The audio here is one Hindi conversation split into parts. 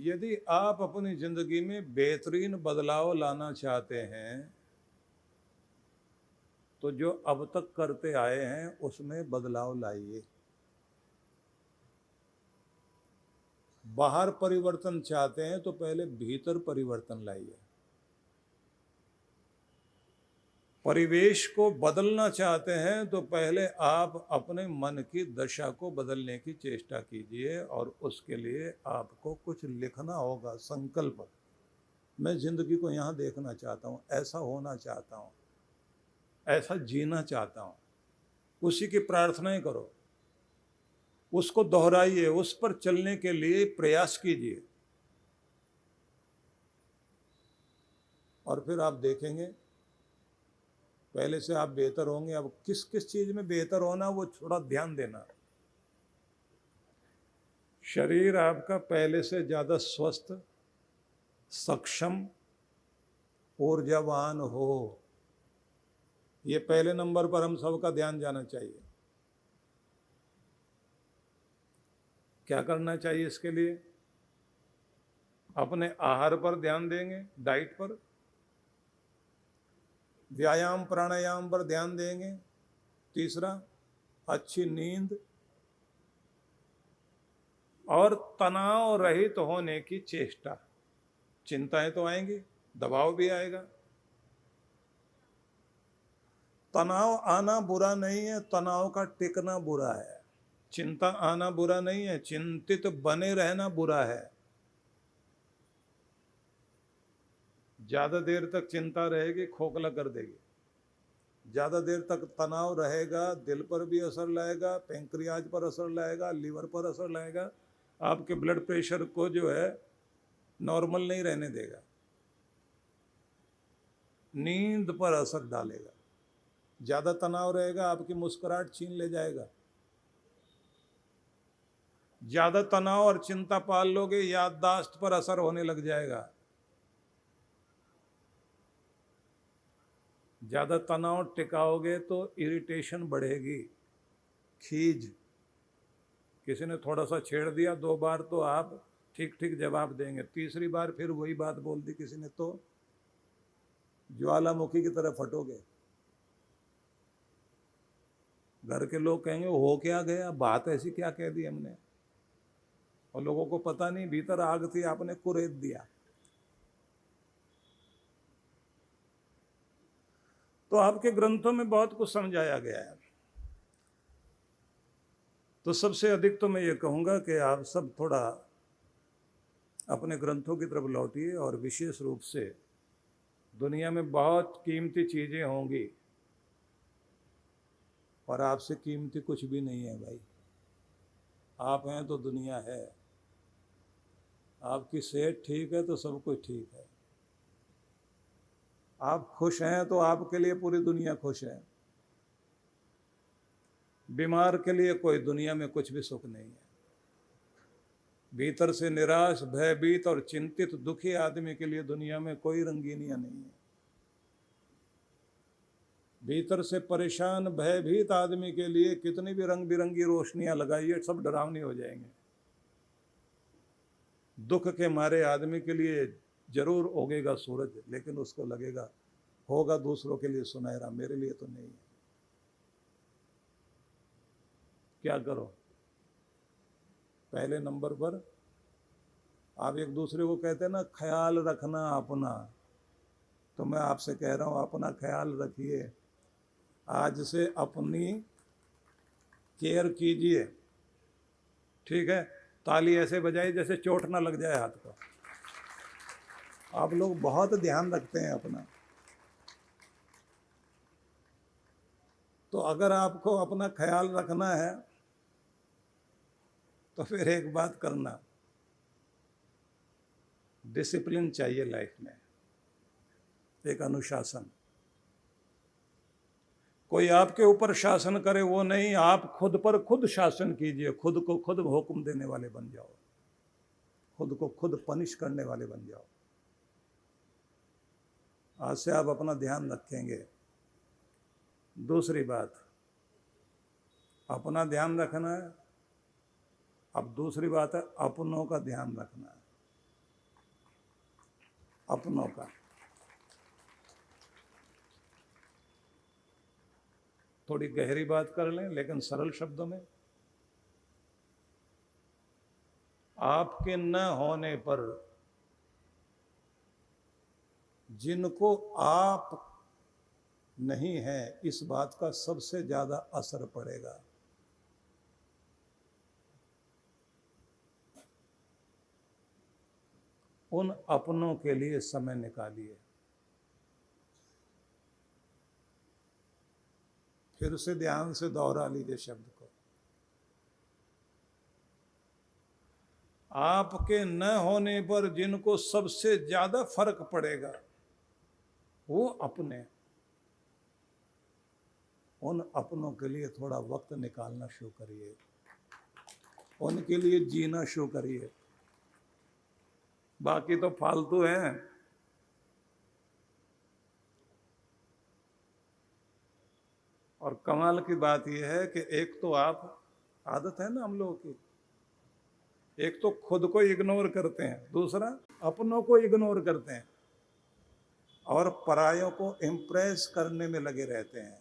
यदि आप अपनी जिंदगी में बेहतरीन बदलाव लाना चाहते हैं तो जो अब तक करते आए हैं उसमें बदलाव लाइए। बाहर परिवर्तन चाहते हैं तो पहले भीतर परिवर्तन लाइए। परिवेश को बदलना चाहते हैं तो पहले आप अपने मन की दशा को बदलने की चेष्टा कीजिए, और उसके लिए आपको कुछ लिखना होगा। संकल्प, मैं जिंदगी को यहाँ देखना चाहता हूँ, ऐसा होना चाहता हूँ, ऐसा जीना चाहता हूँ। उसी की प्रार्थनाएं करो, उसको दोहराइए, उस पर चलने के लिए प्रयास कीजिए, और फिर आप देखेंगे पहले से आप बेहतर होंगे। अब किस किस चीज में बेहतर होना वो थोड़ा ध्यान देना। शरीर आपका पहले से ज्यादा स्वस्थ, सक्षम, ऊर्जावान हो, ये पहले नंबर पर हम सबका ध्यान जाना चाहिए। क्या करना चाहिए इसके लिए? अपने आहार पर ध्यान देंगे, डाइट पर, व्यायाम प्राणायाम पर ध्यान देंगे। तीसरा, अच्छी नींद और तनाव रहित होने की चेष्टा। चिंताएं तो आएंगी, दबाव भी आएगा। तनाव आना बुरा नहीं है, तनाव का टिकना बुरा है। चिंता आना बुरा नहीं है, चिंतित बने रहना बुरा है। ज्यादा देर तक चिंता रहेगी, खोखला कर देगी। ज्यादा देर तक तनाव रहेगा, दिल पर भी असर लाएगा, पैंक्रियाज पर असर लाएगा, लीवर पर असर लाएगा, आपके ब्लड प्रेशर को जो है नॉर्मल नहीं रहने देगा, नींद पर असर डालेगा। ज्यादा तनाव रहेगा, आपकी मुस्कुराहट छीन ले जाएगा। ज्यादा तनाव और चिंता पाल लोगे, याददाश्त पर असर होने लग जाएगा। ज्यादा तनाव टिकाओगे तो इरिटेशन बढ़ेगी, खीज। किसी ने थोड़ा सा छेड़ दिया 2 बार तो आप ठीक ठीक जवाब देंगे, तीसरी बार फिर वही बात बोल दी किसी ने तो ज्वालामुखी की तरह फटोगे। घर के लोग कहेंगे हो क्या गया, बात ऐसी क्या कह दी हमने, और लोगों को पता नहीं भीतर आग थी, आपने कुरेद दिया। तो आपके ग्रंथों में बहुत कुछ समझाया गया है। तो सबसे अधिक तो मैं ये कहूँगा कि आप सब थोड़ा अपने ग्रंथों की तरफ लौटिए, और विशेष रूप से दुनिया में बहुत कीमती चीज़ें होंगी और आपसे कीमती कुछ भी नहीं है भाई। आप हैं तो दुनिया है, आपकी सेहत ठीक है तो सब कुछ ठीक है, आप खुश हैं तो आपके लिए पूरी दुनिया खुश है। बीमार के लिए कोई दुनिया में कुछ भी सुख नहीं है। भीतर से निराश, भयभीत और चिंतित, दुखी आदमी के लिए दुनिया में कोई रंगीनियां नहीं है। भीतर से परेशान, भयभीत आदमी के लिए कितनी भी रंग बिरंगी रोशनियां लगाइए, सब डरावनी हो जाएंगे। दुख के मारे आदमी के लिए जरूर उगेगा सूरज, लेकिन उसको लगेगा होगा दूसरों के लिए सुनहरा, मेरे लिए तो नहीं है। क्या करो? पहले नंबर पर आप एक दूसरे को कहते हैं ना ख्याल रखना अपना, तो मैं आपसे कह रहा हूं अपना ख्याल रखिए। आज से अपनी केयर कीजिए, ठीक है? ताली ऐसे बजाइए जैसे चोट ना लग जाए हाथ को। आप लोग बहुत ध्यान रखते हैं अपना। तो अगर आपको अपना ख्याल रखना है तो फिर एक बात करना, डिसिप्लिन चाहिए लाइफ में, एक अनुशासन। कोई आपके ऊपर शासन करे वो नहीं, आप खुद पर खुद शासन कीजिए। खुद को खुद हुक्म देने वाले बन जाओ, खुद को खुद पनिश करने वाले बन जाओ। आज से आप अपना ध्यान रखेंगे। दूसरी बात, अपना ध्यान रखना है। अब दूसरी बात है अपनों का ध्यान रखना है। अपनों का। थोड़ी गहरी बात कर लें लेकिन सरल शब्दों में, आपके न होने पर जिनको आप नहीं है इस बात का सबसे ज्यादा असर पड़ेगा। उन अपनों के लिए समय निकालिए। फिर से ध्यान से दोहरा लीजिए शब्द को। आपके न होने पर जिनको सबसे ज्यादा फर्क पड़ेगा वो अपने। उन अपनों के लिए थोड़ा वक्त निकालना शुरू करिए, उनके लिए जीना शुरू करिए। बाकी तो फालतू हैं। और कमाल की बात यह है कि एक तो आप, आदत है ना हम लोगों की, एक तो खुद को इग्नोर करते हैं, दूसरा अपनों को इग्नोर करते हैं और परायों को इम्प्रेस करने में लगे रहते हैं।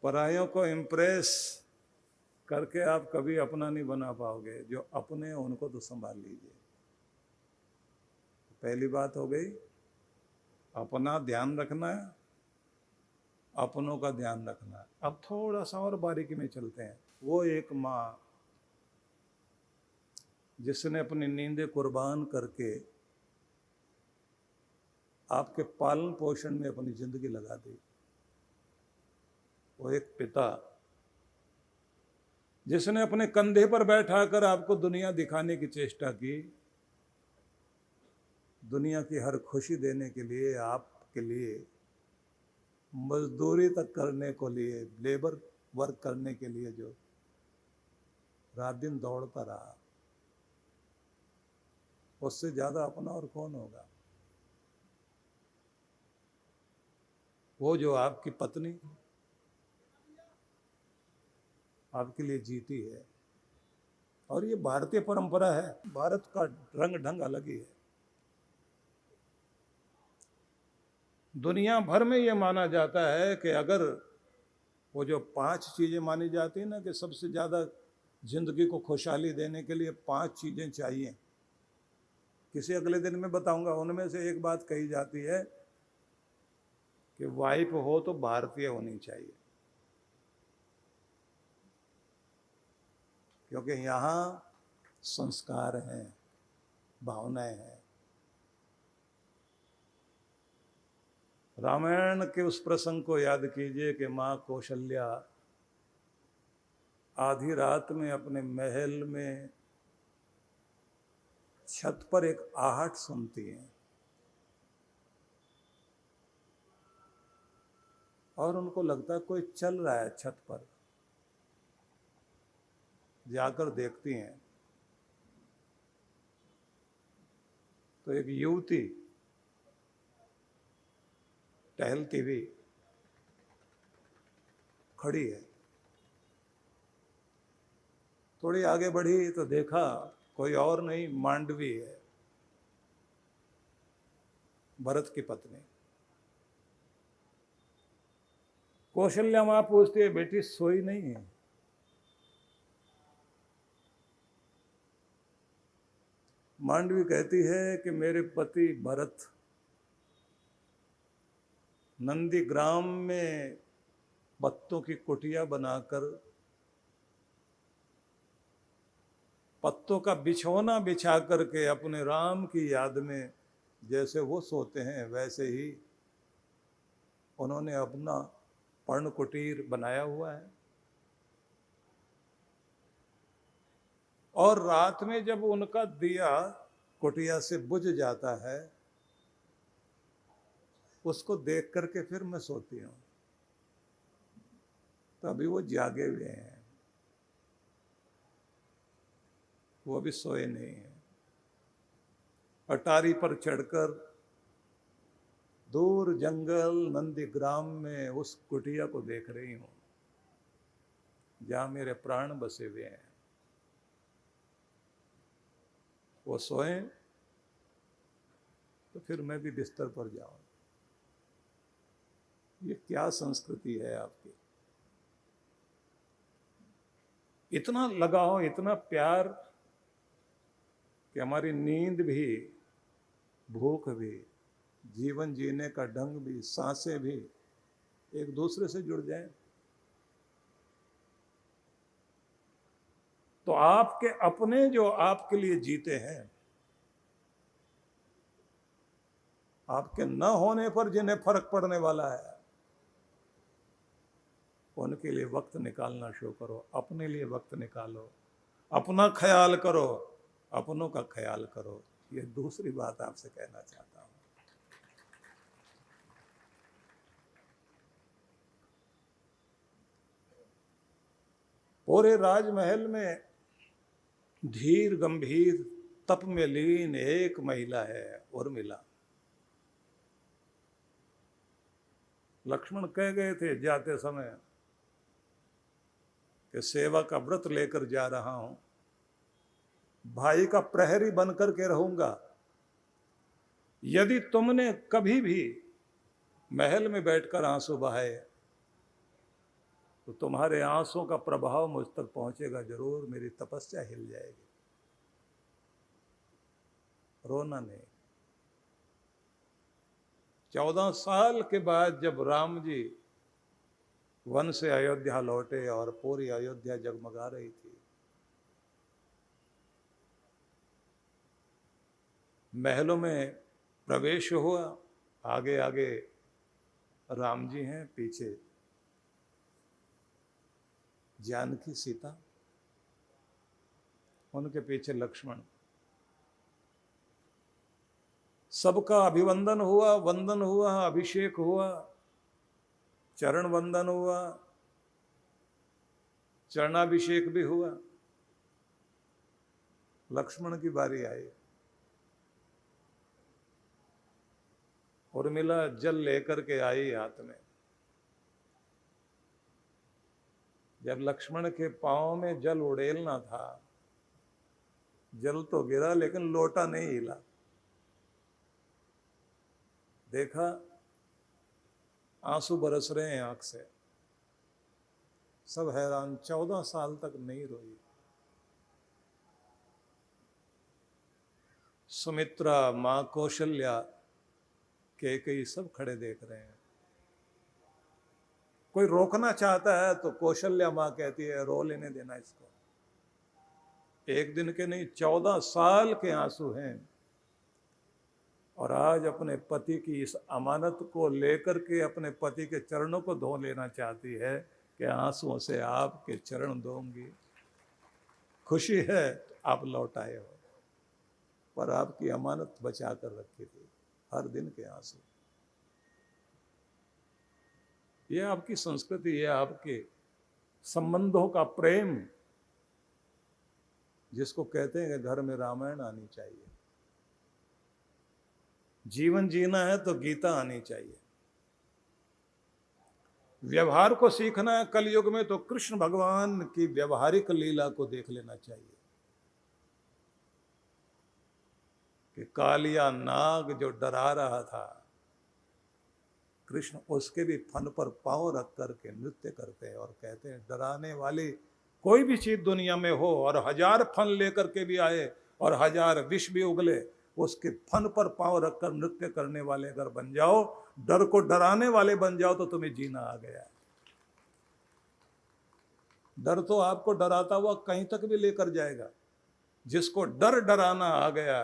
परायों को इम्प्रेस करके आप कभी अपना नहीं बना पाओगे। जो अपने हैं उनको तो संभाल लीजिए। पहली बात हो गई, अपना ध्यान रखना है, अपनों का ध्यान रखना है। अब थोड़ा सा और बारीकी में चलते हैं। वो एक माँ जिसने अपनी नींदें कुर्बान करके आपके पालन पोषण में अपनी जिंदगी लगा दी। वो एक पिता जिसने अपने कंधे पर बैठाकर आपको दुनिया दिखाने की चेष्टा की, दुनिया की हर खुशी देने के लिए, आपके लिए मजदूरी तक करने को लिए, लेबर वर्क करने के लिए जो रात दिन दौड़ता रहा, उससे ज्यादा अपना और कौन होगा। वो जो आपकी पत्नी आपके लिए जीती है। और ये भारतीय परंपरा है, भारत का रंग ढंग अलग ही है। दुनिया भर में ये माना जाता है कि अगर वो जो 5 चीजें मानी जाती है ना कि सबसे ज्यादा जिंदगी को खुशहाली देने के लिए 5 चीजें चाहिए, किसी अगले दिन में बताऊंगा। उनमें से एक बात कही जाती है कि वाइफ हो तो भारतीय होनी चाहिए, क्योंकि यहाँ संस्कार हैं, भावनाएं हैं। रामायण के उस प्रसंग को याद कीजिए कि माँ कौशल्या आधी रात में अपने महल में छत पर एक आहट सुनती हैं और उनको लगता है कोई चल रहा है छत पर। जाकर देखती हैं तो एक युवती टहलती हुई खड़ी है। थोड़ी आगे बढ़ी तो देखा कोई और नहीं, मांडवी है, भरत की पत्नी। कौशल्या मां पूछती है, बेटी सोई नहीं है? मांडवी कहती है कि मेरे पति भरत नंदीग्राम में पत्तों की कुटिया बनाकर पत्तों का बिछौना बिछा करके अपने राम की याद में जैसे वो सोते हैं वैसे ही उन्होंने अपना पर्ण कुटीर बनाया हुआ है। और रात में जब उनका दिया कुटिया से बुझ जाता है, उसको देख करके फिर मैं सोती हूँ। तो अभी वो जागे हुए हैं, वो भी सोए नहीं हैं। अटारी पर चढ़कर दूर जंगल नंदीग्राम में उस कुटिया को देख रही हूँ जहां मेरे प्राण बसे हुए हैं। वो सोएं तो फिर मैं भी बिस्तर पर जाऊं। ये क्या संस्कृति है आपकी? इतना लगाव, इतना प्यार कि हमारी नींद भी, भूख भी, जीवन जीने का ढंग भी, सांसें भी एक दूसरे से जुड़ जाएं। तो आपके अपने जो आपके लिए जीते हैं, आपके न होने पर जिन्हें फर्क पड़ने वाला है, उनके लिए वक्त निकालना शुरू करो। अपने लिए वक्त निकालो, अपना ख्याल करो, अपनों का ख्याल करो। ये दूसरी बात आपसे कहना चाहता हूं। पूरे राजमहल में धीर गंभीर तप में लीन एक महिला है, उर्मिला। लक्ष्मण कह गए थे जाते समय कि सेवा का व्रत लेकर जा रहा हूं, भाई का प्रहरी बनकर के रहूंगा। यदि तुमने कभी भी महल में बैठकर आंसू बहाए तो तुम्हारे आंसुओं का प्रभाव मुझ तक पहुंचेगा जरूर, मेरी तपस्या हिल जाएगी। रोना नहीं। 14 साल के बाद जब राम जी वन से अयोध्या लौटे और पूरी अयोध्या जगमगा रही थी, महलों में प्रवेश हुआ, आगे आगे राम जी हैं, पीछे जानकी सीता, उनके पीछे लक्ष्मण। सबका अभिवंदन हुआ, वंदन हुआ, अभिषेक हुआ, चरण वंदन हुआ, चरणाभिषेक भी हुआ। लक्ष्मण की बारी आई। उर्मिला जल लेकर के आई हाथ में। जब लक्ष्मण के पांव में जल उड़ेलना था, जल तो गिरा लेकिन लोटा नहीं हिला। देखा आंसू बरस रहे हैं आंख से। सब हैरान, 14 साल तक नहीं रोई। सुमित्रा, मां कौशल्या, कैकेयी सब खड़े देख रहे हैं। कोई रोकना चाहता है तो कौशल्या मां कहती है रो लेने देना इसको। एक दिन के नहीं, 14 साल के आंसू हैं। और आज अपने पति की इस अमानत को लेकर के अपने पति के चरणों को धो लेना चाहती है कि आंसुओं से आपके चरण धोऊंगी। खुशी है आप लौट आए हो, पर आपकी अमानत बचा कर रखी थी, हर दिन के आंसू। ये आपकी संस्कृति, ये आपके संबंधों का प्रेम, जिसको कहते हैं कि घर में रामायण आनी चाहिए। जीवन जीना है तो गीता आनी चाहिए। व्यवहार को सीखना है कलयुग में तो कृष्ण भगवान की व्यवहारिक लीला को देख लेना चाहिए कि कालिया नाग जो डरा रहा था, कृष्ण उसके भी फन पर पांव रख करके नृत्य करते हैं और कहते हैं डराने वाली कोई भी चीज दुनिया में हो और 1000 फन लेकर के भी आए और 1000 विष भी उगले, उसके फन पर पांव रखकर नृत्य करने वाले अगर बन जाओ, डर को डराने वाले बन जाओ, तो तुम्हें जीना आ गया है। डर तो आपको डराता हुआ कहीं तक भी लेकर जाएगा। जिसको डर डराना आ गया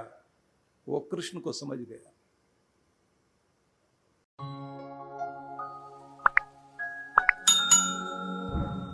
वो कृष्ण को समझ गया।